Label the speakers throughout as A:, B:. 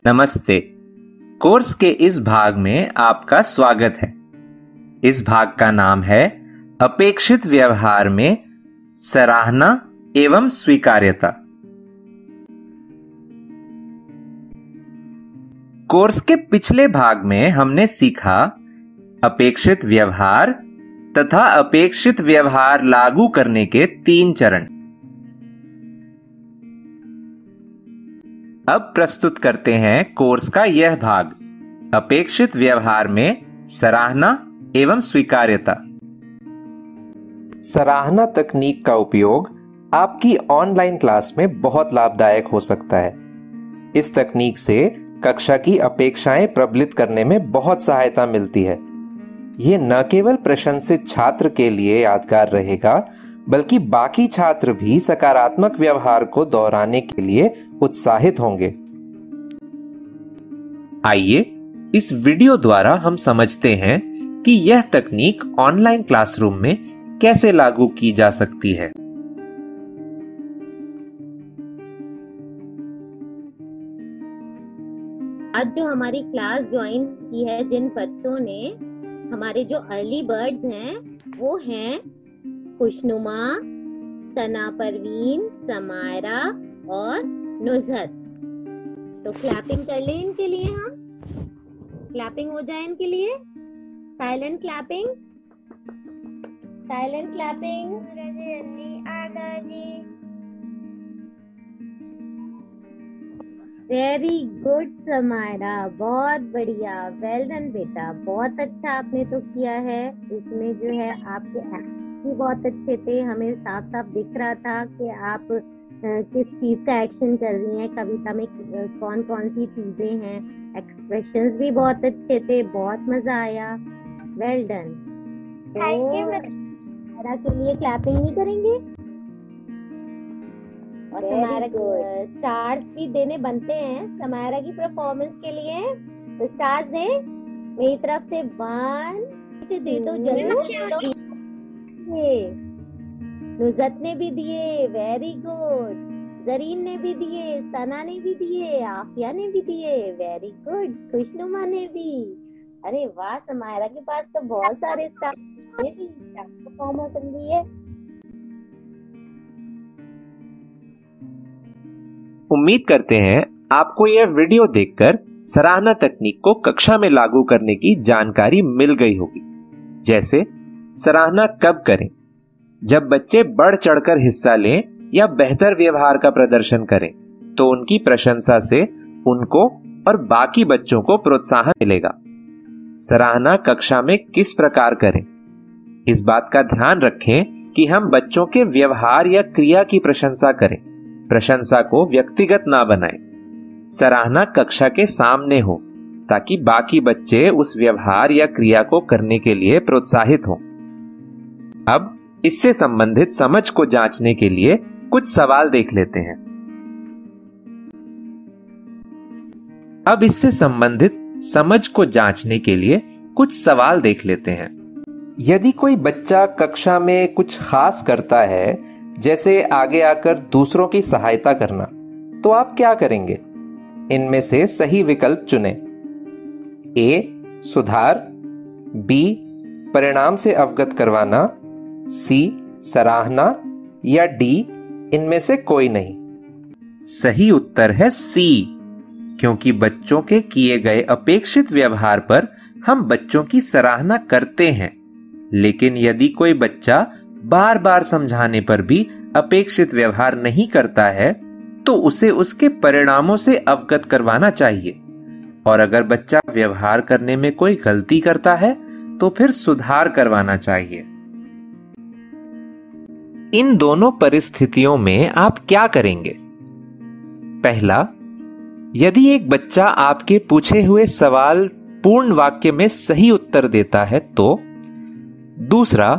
A: नमस्ते। कोर्स के इस भाग में आपका स्वागत है। इस भाग का नाम है अपेक्षित व्यवहार में सराहना एवं स्वीकार्यता। कोर्स के पिछले भाग में हमने सीखा अपेक्षित व्यवहार तथा अपेक्षित व्यवहार लागू करने के 3 चरण। अब प्रस्तुत करते हैं कोर्स का यह भाग, अपेक्षित व्यवहार में सराहना एवं स्वीकार्यता।
B: सराहना तकनीक का उपयोग आपकी ऑनलाइन क्लास में बहुत लाभदायक हो सकता है। इस तकनीक से कक्षा की अपेक्षाएं प्रबलित करने में बहुत सहायता मिलती है। ये न केवल प्रशंसित छात्र के लिए यादगार रहेगा, बल्कि बाकी छात्र भी सकारात्मक व्यवहार को दोहराने के लिए उत्साहित होंगे।
A: आइए इस वीडियो द्वारा हम समझते हैं कि यह तकनीक ऑनलाइन क्लासरूम में कैसे लागू की जा सकती है।
C: आज जो हमारी क्लास ज्वाइन की है, जिन बच्चों ने, हमारे जो अर्ली बर्ड्स हैं वो हैं खुशनुमा, सना परवीन, समायरा और नुज़हत। तो क्लैपिंग कर लें इनके लिए, हम क्लैपिंग हो जाए इनके लिए। Silent clapping, silent clapping. Very good Samaira, बहुत बढ़िया, वेल डन बेटा, बहुत अच्छा आपने तो किया है। इसमें जो है आपके एक्शन भी बहुत अच्छे थे, हमें साफ साफ दिख रहा था कि आप किस चीज का एक्शन कर रही हैं, कविता में कौन कौन सी चीजें हैं। एक्सप्रेशंस भी बहुत अच्छे थे, बहुत मजा आया, वेल डन। समायरा के लिए क्लैपिंग नहीं करेंगे? और समायरा को स्टार्स भी देने बनते हैं समायरा की परफॉर्मेंस के लिए। तो स्टार्स दे मेरी तरफ से 1 से दे दो जरूर। नुज़हत ने भी दिए, वेरी गुड। जरीन ने भी दिए, सना ने भी दिए, आफिया ने भी दिए, वेरी गुड। खुशनुमा ने भी। अरे वाह, समायरा के पास तो बहुत सारे स्टार्स परफॉर्म कर दिए।
A: उम्मीद करते हैं आपको यह वीडियो देखकर सराहना तकनीक को कक्षा में लागू करने की जानकारी मिल गई होगी। जैसे सराहना कब करें? जब बच्चे बढ़ चढ़कर हिस्सा लें या बेहतर व्यवहार का प्रदर्शन करें, तो उनकी प्रशंसा से उनको और बाकी बच्चों को प्रोत्साहन मिलेगा। सराहना कक्षा में किस प्रकार करें? इस बात का ध्यान रखें कि हम बच्चों के व्यवहार या क्रिया की प्रशंसा करें, प्रशंसा को व्यक्तिगत ना बनाएं। सराहना कक्षा के सामने हो ताकि बाकी बच्चे उस व्यवहार या क्रिया को करने के लिए प्रोत्साहित हों। अब इससे संबंधित समझ को जांचने के लिए कुछ सवाल देख लेते हैं। अब इससे संबंधित समझ को जांचने के लिए कुछ सवाल देख लेते हैं।
B: यदि कोई बच्चा कक्षा में कुछ खास करता है, जैसे आगे आकर दूसरों की सहायता करना, तो आप क्या करेंगे? इनमें से सही विकल्प चुनें। ए, सुधार, बी, परिणाम से अवगत करवाना, सी, सराहना, या डी, इनमें से कोई नहीं।
A: सही उत्तर है सी, क्योंकि बच्चों के किए गए अपेक्षित व्यवहार पर हम बच्चों की सराहना करते हैं। लेकिन यदि कोई बच्चा बार बार समझाने पर भी अपेक्षित व्यवहार नहीं करता है, तो उसे उसके परिणामों से अवगत करवाना चाहिए। और अगर बच्चा व्यवहार करने में कोई गलती करता है, तो फिर सुधार करवाना चाहिए। इन दोनों परिस्थितियों में आप क्या करेंगे? पहला, यदि एक बच्चा आपके पूछे हुए सवाल पूर्ण वाक्य में सही उत्तर देता है तो। दूसरा,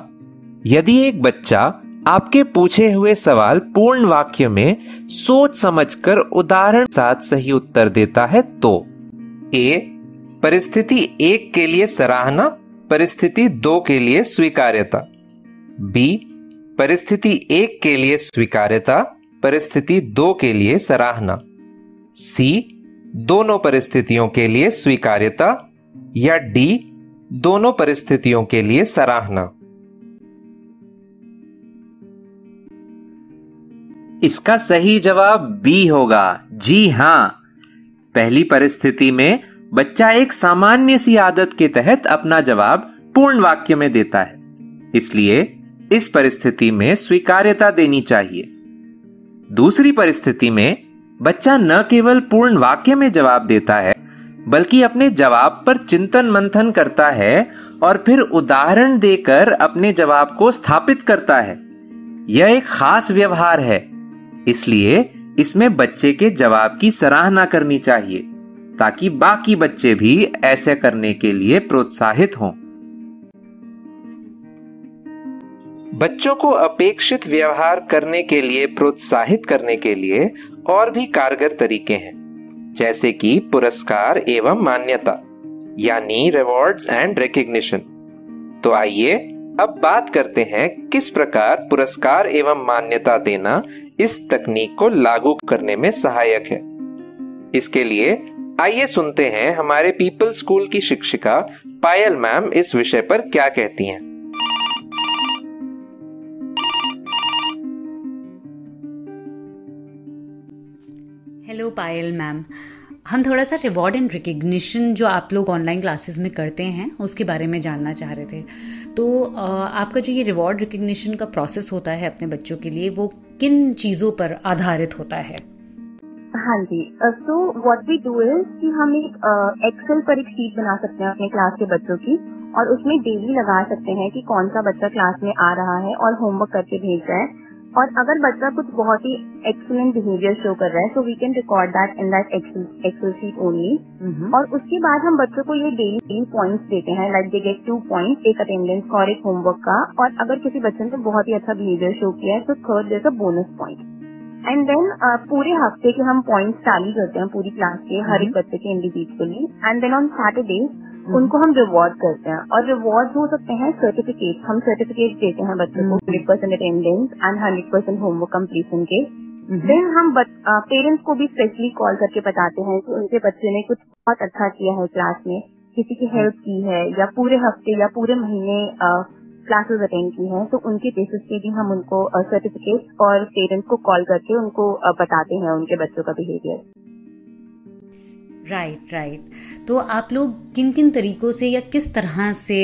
A: यदि एक बच्चा आपके पूछे हुए सवाल पूर्ण वाक्य में सोच समझकर उदाहरण साथ सही उत्तर देता है तो।
B: ए, परिस्थिति 1 के लिए सराहना, परिस्थिति 2 के लिए स्वीकार्यता। बी, परिस्थिति 1 के लिए स्वीकार्यता, परिस्थिति 2 के लिए सराहना। सी, दोनों परिस्थितियों के लिए स्वीकार्यता, या डी, दोनों परिस्थितियों के लिए सराहना?
A: इसका सही जवाब बी होगा। जी हां, पहली परिस्थिति में बच्चा एक सामान्य सी आदत के तहत अपना जवाब पूर्ण वाक्य में देता है, इसलिए इस परिस्थिति में स्वीकार्यता देनी चाहिए। दूसरी परिस्थिति में बच्चा न केवल पूर्ण वाक्य में जवाब देता है, बल्कि अपने जवाब पर चिंतन मंथन करता है और फिर उदाहरण देकर अपने जवाब को स्थापित करता है। यह एक खास व्यवहार है, इसलिए इसमें बच्चे के जवाब की सराहना करनी चाहिए ताकि बाकी बच्चे भी ऐसे करने के लिए प्रोत्साहित हों।
B: बच्चों को अपेक्षित व्यवहार करने के लिए प्रोत्साहित करने के लिए और भी कारगर तरीके हैं, जैसे कि पुरस्कार एवं मान्यता, यानी रिवॉर्ड्स एंड रिकग्निशन। तो आइए अब बात करते हैं किस प्रकार पुरस्कार एवं मान्यता देना इस तकनीक को लागू करने में सहायक है। इसके लिए आइए सुनते हैं हमारे पीपल स्कूल की शिक्षिका पायल मैम इस विषय पर क्या कहती हैं।
D: हेलो पायल मैम, हम थोड़ा सा रिवॉर्ड एंड रिकग्निशन जो आप लोग ऑनलाइन क्लासेस में करते हैं उसके बारे में जानना चाह रहे थे। तो आपका जो ये रिवॉर्ड रिकग्निशन का प्रोसेस होता है अपने बच्चों के लिए, वो किन चीज़ों पर आधारित होता है?
E: हाँ जी, so what we do is कि हम एक एक्सेल पर एक शीट बना सकते हैं अपने क्लास के बच्चों की, और उसमें डेली लगा सकते हैं कि कौन सा बच्चा क्लास में आ रहा है और होमवर्क करके भेज रहा है। और अगर बच्चा कुछ बहुत ही एक्सीलेंट बिहेवियर शो कर रहा है, so we can record that in that Excel sheet only. और उसके बाद हम बच्चों को ये डेली पॉइंट्स देते हैं, लाइक दे गेट 2 पॉइंट्स, एक अटेंडेंस का और एक होमवर्क का। और अगर किसी बच्चे ने बहुत ही अच्छा बिहेवियर शो किया है तो third there a bonus point. And then पूरे हफ्ते के हम पॉइंट्स टैली करते हैं पूरी क्लास के हर एक बच्चे के individually. And then on Saturday उनको हम रिवॉर्ड करते हैं, और रिवॉर्ड हो सकते हैं सर्टिफिकेट। हम सर्टिफिकेट देते हैं बच्चों को 100% अटेंडेंस एंड 100% होमवर्क कंप्लीशन के। देन हम पेरेंट्स को भी स्पेशली कॉल करके बताते हैं कि उनके बच्चे ने कुछ बहुत अच्छा किया है क्लास में, किसी की हेल्प की है, या पूरे हफ्ते या पूरे महीने क्लासेस अटेंड की हैं, तो उनके बेसिस पे भी हम उनको सर्टिफिकेट और पेरेंट्स को कॉल करके उनको बताते हैं उनके बच्चों का बिहेवियर।
D: राइट। तो आप लोग किन किन तरीकों से या किस तरह से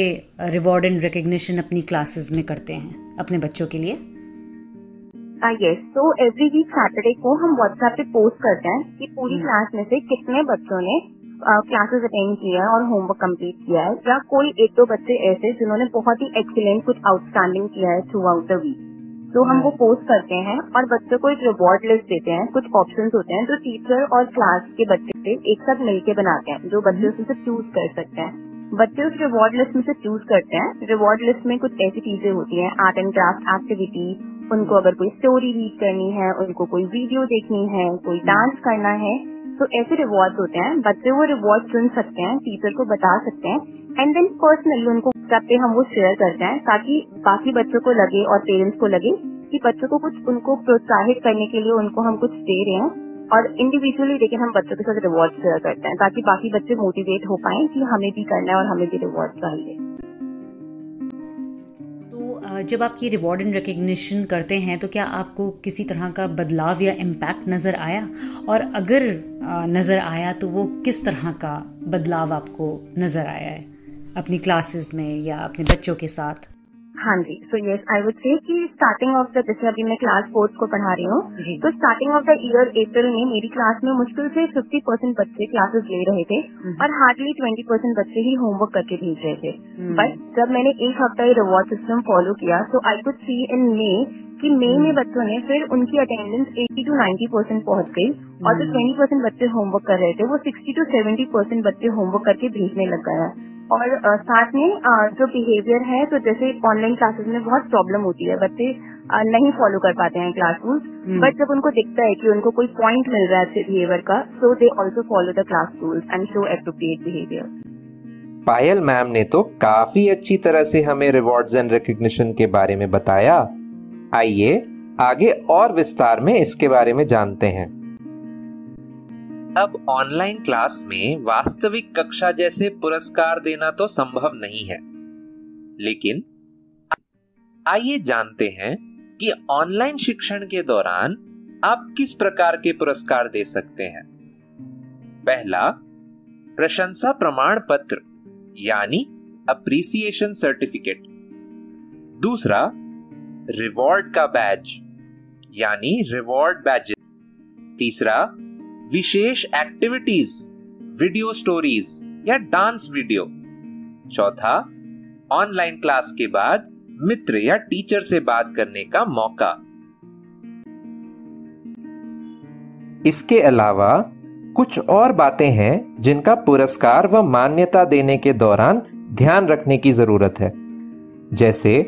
D: रिवॉर्ड एंड रिकग्निशन अपनी क्लासेस में करते हैं अपने बच्चों के लिए?
E: यस, तो एवरी वीक सैटरडे को हम व्हाट्सएप पे पोस्ट करते हैं कि पूरी क्लास में से कितने बच्चों ने क्लासेस अटेंड किया है और होमवर्क कंप्लीट किया है, या कोई 1-2 बच्चे ऐसे जिन्होंने बहुत ही एक्सीलेंट कुछ आउटस्टैंडिंग किया है थ्रू आउट द वीक। तो हम वो पोस्ट करते हैं और बच्चों को एक रिवॉर्ड लिस्ट देते हैं। कुछ ऑप्शंस होते हैं जो टीचर और क्लास के बच्चे एक साथ मिलके बनाते हैं, जो बच्चे उसमें से चूज कर सकते हैं। बच्चे उस रिवॉर्ड लिस्ट में से चूज करते हैं। रिवॉर्ड लिस्ट में कुछ ऐसी चीजें होती हैं, आर्ट एंड क्राफ्ट एक्टिविटी, उनको अगर कोई स्टोरी रीड करनी है, उनको कोई वीडियो देखनी है, कोई डांस करना है, तो ऐसे रिवॉर्ड्स होते हैं। बच्चे वो रिवॉर्ड चुन सकते हैं, टीचर को बता सकते हैं, एंड देन पर्सनली उनको व्हाट्सएप पे हम वो शेयर करते हैं ताकि बाकी बच्चों को लगे और पेरेंट्स को लगे कि बच्चों को कुछ उनको प्रोत्साहित करने के लिए उनको हम कुछ दे रहे हैं। और इंडिविजुअली लेकिन हम बच्चों के साथ रिवॉर्ड शेयर करते हैं ताकि बाकी बच्चे मोटिवेट हो पाए कि हमें भी करना है और हमें भी रिवॉर्ड चाहिए।
D: तो जब आप ये रिवॉर्ड एंड रिकग्निशन करते हैं तो क्या आपको किसी तरह का बदलाव या इम्पैक्ट नजर आया, और अगर नजर आया तो वो किस तरह का बदलाव आपको नजर आया है अपनी क्लासेस में या अपने बच्चों के साथ?
E: हाँ जी, so yes, I would say कि स्टार्टिंग ऑफ द, जैसे अभी मैं क्लास 4 को पढ़ा रही हूँ, तो स्टार्टिंग ऑफ द ईयर अप्रैल में मेरी क्लास में मुश्किल से 50% बच्चे क्लासेस ले रहे थे और हार्डली 20% बच्चे ही होमवर्क करके भेज रहे थे। बट जब मैंने एक हफ्ता ये रिवॉर्ड सिस्टम फॉलो किया, सो आई कुड सी इन मे कि मई में बच्चों ने फिर उनकी अटेंडेंस 80 to 90% पहुंच गई, और जो 20% बच्चे होमवर्क कर रहे थे वो 60 to 70% बच्चे होमवर्क करके भेजने लग गए हैं। और साथ में जो बिहेवियर है, तो जैसे ऑनलाइन क्लासेस में बहुत प्रॉब्लम होती है, बच्चे नहीं फॉलो कर पाते हैं क्लास रूल्स, बट जब उनको दिखता है कि उनको कोई पॉइंट मिल रहा है अच्छे बिहेवियर का, so they also follow the class rules and show appropriate behaviour.
B: Payal ma'am ने तो काफी अच्छी तरह से हमें रिवॉर्ड्स एंड रिकग्निशन के बारे में बताया। आइए आगे और विस्तार में इसके बारे में जानते हैं।
A: अब ऑनलाइन क्लास में वास्तविक कक्षा जैसे पुरस्कार देना तो संभव नहीं है, लेकिन आइए जानते हैं कि ऑनलाइन शिक्षण के दौरान आप किस प्रकार के पुरस्कार दे सकते हैं। पहला, प्रशंसा प्रमाण पत्र यानी अप्रिसिएशन सर्टिफिकेट। दूसरा, रिवॉर्ड का बैज यानी रिवॉर्ड बैज। तीसरा, विशेष एक्टिविटीज, वीडियो स्टोरीज या डांस वीडियो। चौथा, ऑनलाइन क्लास के बाद मित्र या टीचर से बात करने का मौका।
B: इसके अलावा कुछ और बातें हैं जिनका पुरस्कार व मान्यता देने के दौरान ध्यान रखने की जरूरत है, जैसे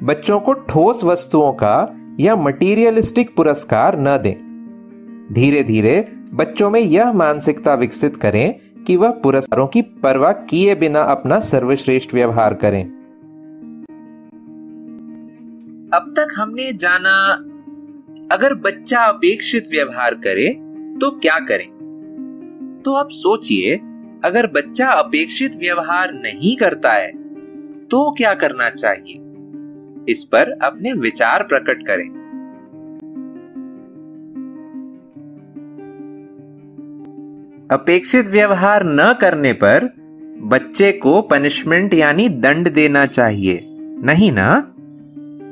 B: बच्चों को ठोस वस्तुओं का या मटीरियलिस्टिक पुरस्कार न दें। धीरे धीरे बच्चों में यह मानसिकता विकसित करें कि वह पुरस्कारों की परवाह किए बिना अपना सर्वश्रेष्ठ व्यवहार करें।
A: अब तक हमने जाना अगर बच्चा अपेक्षित व्यवहार करे तो क्या करें। तो अब सोचिए, अगर बच्चा अपेक्षित व्यवहार नहीं करता है तो क्या करना चाहिए। इस पर अपने विचार प्रकट करें। अपेक्षित व्यवहार न करने पर बच्चे को पनिशमेंट यानी दंड देना चाहिए, नहीं ना?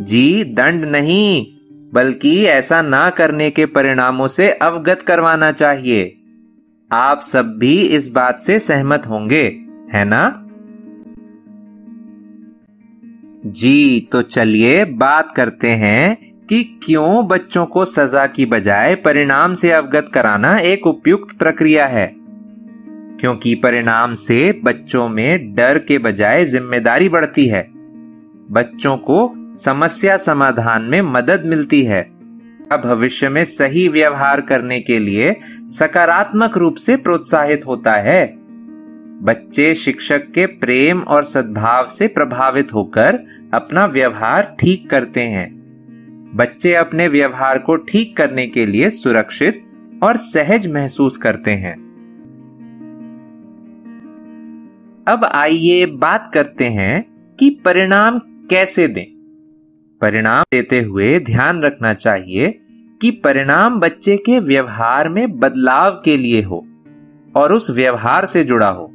A: जी, दंड नहीं, बल्कि ऐसा ना करने के परिणामों से अवगत करवाना चाहिए। आप सब भी इस बात से सहमत होंगे, है ना? जी, तो चलिए बात करते हैं कि क्यों बच्चों को सजा की बजाय परिणाम से अवगत कराना एक उपयुक्त प्रक्रिया है। क्योंकि परिणाम से बच्चों में डर के बजाय जिम्मेदारी बढ़ती है। बच्चों को समस्या समाधान में मदद मिलती है। भविष्य में सही व्यवहार करने के लिए सकारात्मक रूप से प्रोत्साहित होता है। बच्चे शिक्षक के प्रेम और सद्भाव से प्रभावित होकर अपना व्यवहार ठीक करते हैं। बच्चे अपने व्यवहार को ठीक करने के लिए सुरक्षित और सहज महसूस करते हैं। अब आइए बात करते हैं कि परिणाम कैसे दें। परिणाम देते हुए ध्यान रखना चाहिए कि परिणाम बच्चे के व्यवहार में बदलाव के लिए हो और उस व्यवहार से जुड़ा हो।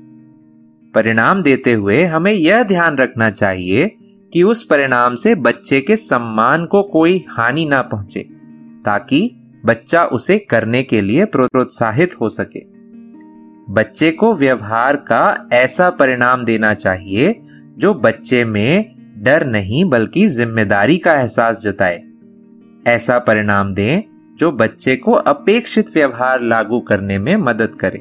A: परिणाम देते हुए हमें यह ध्यान रखना चाहिए कि उस परिणाम से बच्चे के सम्मान को कोई हानि ना पहुंचे, ताकि बच्चा उसे करने के लिए प्रोत्साहित हो सके। बच्चे को व्यवहार का ऐसा परिणाम देना चाहिए जो बच्चे में डर नहीं बल्कि जिम्मेदारी का एहसास जताए। ऐसा परिणाम दें जो बच्चे को अपेक्षित व्यवहार लागू करने में मदद करे।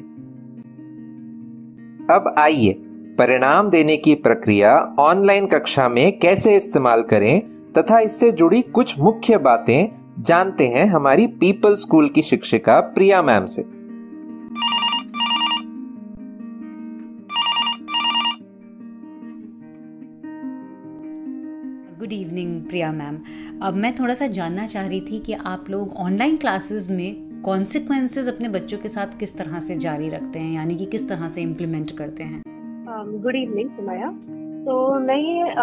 B: अब आइए परिणाम देने की प्रक्रिया ऑनलाइन कक्षा में कैसे इस्तेमाल करें तथा इससे जुड़ी कुछ मुख्य बातें जानते हैं हमारी पीपल स्कूल की शिक्षिका प्रिया मैम से।
D: गुड इवनिंग प्रिया मैम। अब मैं थोड़ा सा जानना चाह रही थी कि आप लोग ऑनलाइन क्लासेस में कॉन्सिक्वेंसेस अपने बच्चों के साथ किस तरह से जारी रखते हैं, यानी कि किस तरह से इम्प्लीमेंट करते हैं।
E: Good evening Sumaiya. तो मैं ये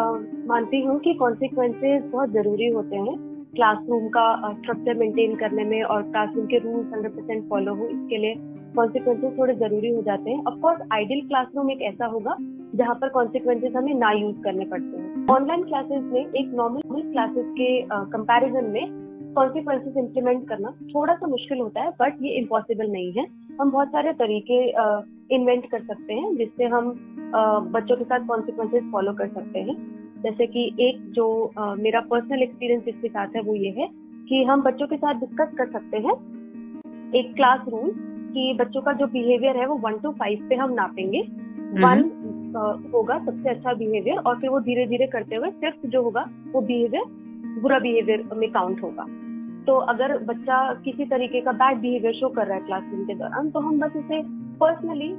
E: मानती हूँ कि कॉन्सिक्वेंसेस बहुत ज़रूरी होते हैं क्लासरूम का स्ट्रक्चर मेंटेन करने में, और क्लासरूम के रूल्स 100% फॉलो हो, इसके लिए कॉन्सिक्वेंसेस थोड़े ज़रूरी हो जाते हैं। ऑफ कोर्स आइडियल क्लासरूम एक ऐसा होगा जहाँ पर कॉन्सिक्वेंसेस हमें ना यूज करने पड़ते हैं। ऑनलाइन क्लासेस में एक नॉर्मल क्लासेस के कंपैरिजन में कॉन्सिक्वेंसेस इम्प्लीमेंट करना थोड़ा सा मुश्किल होता है, बट ये इम्पॉसिबल नहीं है। हम बहुत सारे तरीके इन्वेंट कर सकते हैं जिससे हम बच्चों के साथ कॉन्सिक्वेंसेस फॉलो कर सकते हैं। जैसे कि एक जो मेरा पर्सनल एक्सपीरियंस इसके साथ है वो ये है कि हम बच्चों के साथ डिस्कस कर सकते हैं एक क्लास रूल कि बच्चों का जो बिहेवियर है वो 1 to 5 पे हम नापेंगे। 1 होगा सबसे अच्छा बिहेवियर, और फिर वो धीरे धीरे करते हुए 5th जो होगा वो बिहेवियर बुरा बिहेवियर में काउंट होगा। तो अगर बच्चा किसी तरीके का बैड बिहेवियर शो कर रहा है क्लासरूम के दौरान, तो हम बस उसे पर्सनली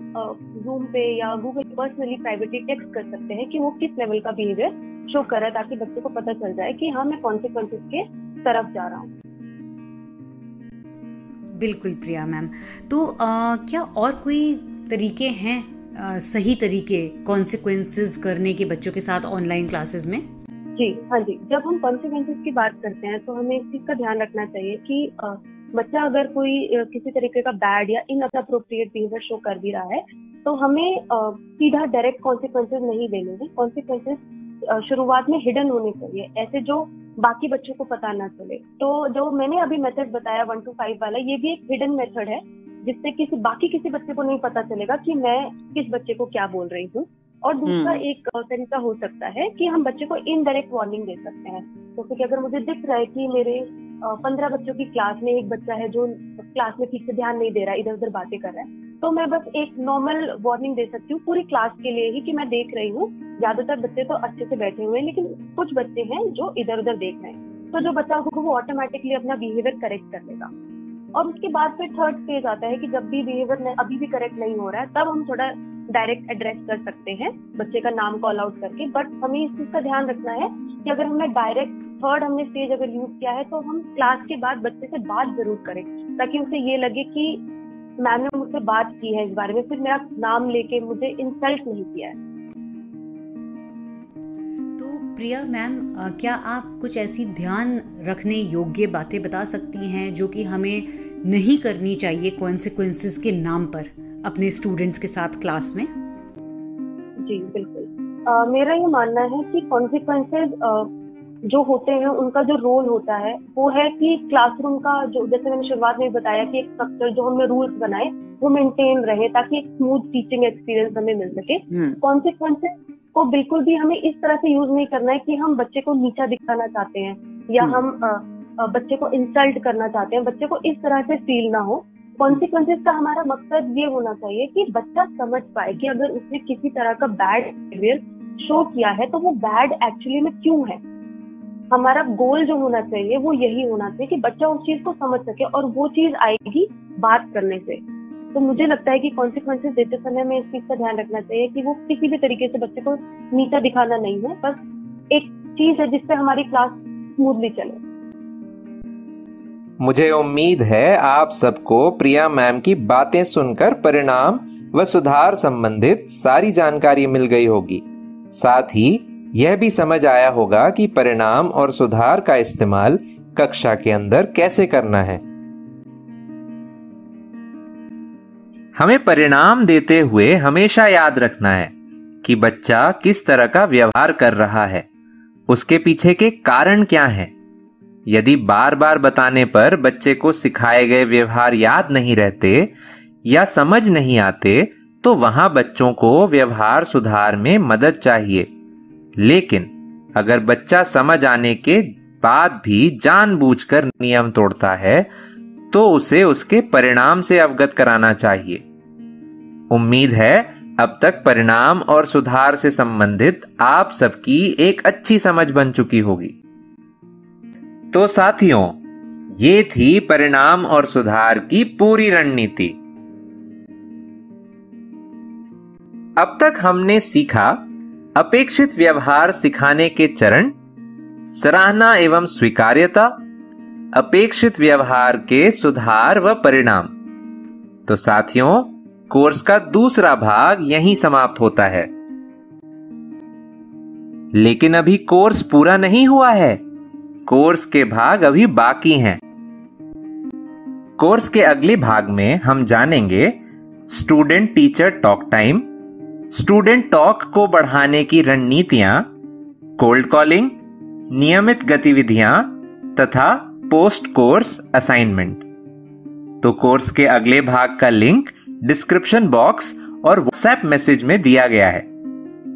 E: जूम पे या गूगल पर्सनली प्राइवेटली टेक्स्ट कर सकते हैं कि वो किस लेवल का बिहेवियर शो कर रहा है, ताकि बच्चे को पता चल जाए कि हाँ मैं कॉन्सिक्वेंसेस के तरफ जा रहा हूँ।
D: बिल्कुल प्रिया मैम। तो क्या और कोई तरीके हैं, सही तरीके कॉन्सिक्वेंसेस करने के बच्चों के साथ ऑनलाइन क्लासेस में?
E: जी हाँ जी, जब हम कॉन्सिक्वेंसेस की बात करते हैं तो हमें इस चीज का ध्यान रखना चाहिए कि बच्चा अगर कोई किसी तरीके का बैड या इनअप्रोप्रिएट बिहेवियर शो कर भी रहा है तो हमें सीधा डायरेक्ट कॉन्सिक्वेंसेस नहीं देने हैं। कॉन्सिक्वेंसेस शुरुआत में हिडन होने चाहिए, ऐसे जो बाकी बच्चों को पता ना चले। तो जो मैंने अभी मेथड बताया 1 to 5 वाला, ये भी एक हिडन मेथड है जिससे किसी बच्चे को नहीं पता चलेगा कि मैं किस बच्चे को क्या बोल रही हूँ। और दूसरा एक तरीका हो सकता है कि हम बच्चे को इनडायरेक्ट वार्निंग दे सकते हैं। जैसे कि अगर मुझे दिख रहा है कि मेरे 15 बच्चों की क्लास में एक बच्चा है जो क्लास में ठीक से ध्यान नहीं दे रहा है, इधर उधर बातें कर रहा है, तो मैं बस एक नॉर्मल वार्निंग दे सकती हूँ पूरी क्लास के लिए ही कि मैं देख रही हूँ, ज्यादातर बच्चे तो अच्छे से बैठे हुए हैं लेकिन कुछ बच्चे हैं जो इधर उधर देख रहे हैं। तो जो बच्चा होगा वो ऑटोमेटिकली अपना बिहेवियर करेक्ट कर लेगा। और उसके बाद फिर थर्ड स्टेज आता है कि जब भी बिहेवियर अभी भी करेक्ट नहीं हो रहा है तब हम थोड़ा डायरेक्ट एड्रेस कर सकते हैं बच्चे का नाम कॉल आउट करके। बट हमें इस चीज का ध्यान रखना है कि अगर हमने डायरेक्ट थर्ड हमने स्टेज अगर यूज किया है तो हम क्लास के बाद बच्चे से बात जरूर करें ताकि उसे ये लगे कि मैम ने मुझसे बात की है इस बारे में, फिर मेरा नाम लेके मुझे इंसल्ट नहीं किया है।
D: तो प्रिया मैम, क्या आप कुछ ऐसी ध्यान रखने योग्य बातें बता सकती हैं जो कि हमें नहीं करनी चाहिए कॉन्सिक्वेंसेस के नाम पर अपने स्टूडेंट्स के साथ क्लास में?
E: जी बिल्कुल, मेरा ये मानना है कि कॉन्सिक्वेंसेस जो होते हैं उनका जो रोल होता है वो है कि क्लासरूम का जो, जैसे मैंने शुरुआत में बताया कि एक स्ट्रक्चर जो हमने रूल्स बनाए वो मेंटेन रहे ताकि एक स्मूथ टीचिंग एक्सपीरियंस हमें मिल सके। कॉन्सिक्वेंसेस को बिल्कुल भी हमें इस तरह से यूज नहीं करना है कि हम बच्चे को नीचा दिखाना चाहते हैं या हम बच्चे को इंसल्ट करना चाहते हैं, बच्चे को इस तरह से फील ना हो। कॉन्सिक्वेंसेस का हमारा मकसद ये होना चाहिए कि बच्चा समझ पाए कि अगर उसने किसी तरह का बैड बिहेवियर शो किया है तो वो बैड एक्चुअली में क्यों है। हमारा गोल जो होना चाहिए वो यही होना चाहिए कि बच्चा उस चीज को समझ सके और वो चीज आएगी बात करने से। तो मुझे लगता है कि कॉन्सिक्वेंसेस देते समय में इस चीज का ध्यान रखना चाहिए कि वो किसी भी तरीके से बच्चे को नीचा दिखाना नहीं है, बस एक चीज है जिससे हमारी क्लास स्मूथली चले।
B: मुझे उम्मीद है आप सबको प्रिया मैम की बातें सुनकर परिणाम व सुधार संबंधित सारी जानकारी मिल गई होगी। साथ ही यह भी समझ आया होगा कि परिणाम और सुधार का इस्तेमाल कक्षा के अंदर कैसे करना है।
A: हमें परिणाम देते हुए हमेशा याद रखना है कि बच्चा किस तरह का व्यवहार कर रहा है, उसके पीछे के कारण क्या हैं। यदि बार बार बताने पर बच्चे को सिखाए गए व्यवहार याद नहीं रहते या समझ नहीं आते तो वहां बच्चों को व्यवहार सुधार में मदद चाहिए। लेकिन अगर बच्चा समझ आने के बाद भी जानबूझकर नियम तोड़ता है तो उसे उसके परिणाम से अवगत कराना चाहिए। उम्मीद है अब तक परिणाम और सुधार से संबंधित आप सबकी एक अच्छी समझ बन चुकी होगी। तो साथियों, ये थी परिणाम और सुधार की पूरी रणनीति। अब तक हमने सीखा अपेक्षित व्यवहार सिखाने के चरण, सराहना एवं स्वीकार्यता, अपेक्षित व्यवहार के सुधार व परिणाम। तो साथियों, कोर्स का दूसरा भाग यहीं समाप्त होता है। लेकिन अभी कोर्स पूरा नहीं हुआ है, कोर्स के भाग अभी बाकी हैं। कोर्स के अगले भाग में हम जानेंगे student teacher talk time, student talk को बढ़ाने की रणनीतियां, कोल्ड कॉलिंग, नियमित गतिविधियां तथा पोस्ट कोर्स असाइनमेंट। तो कोर्स के अगले भाग का लिंक डिस्क्रिप्शन बॉक्स और व्हाट्सएप मैसेज में दिया गया है।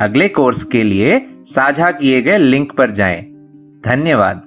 A: अगले कोर्स के लिए साझा किए गए लिंक पर जाएं। धन्यवाद।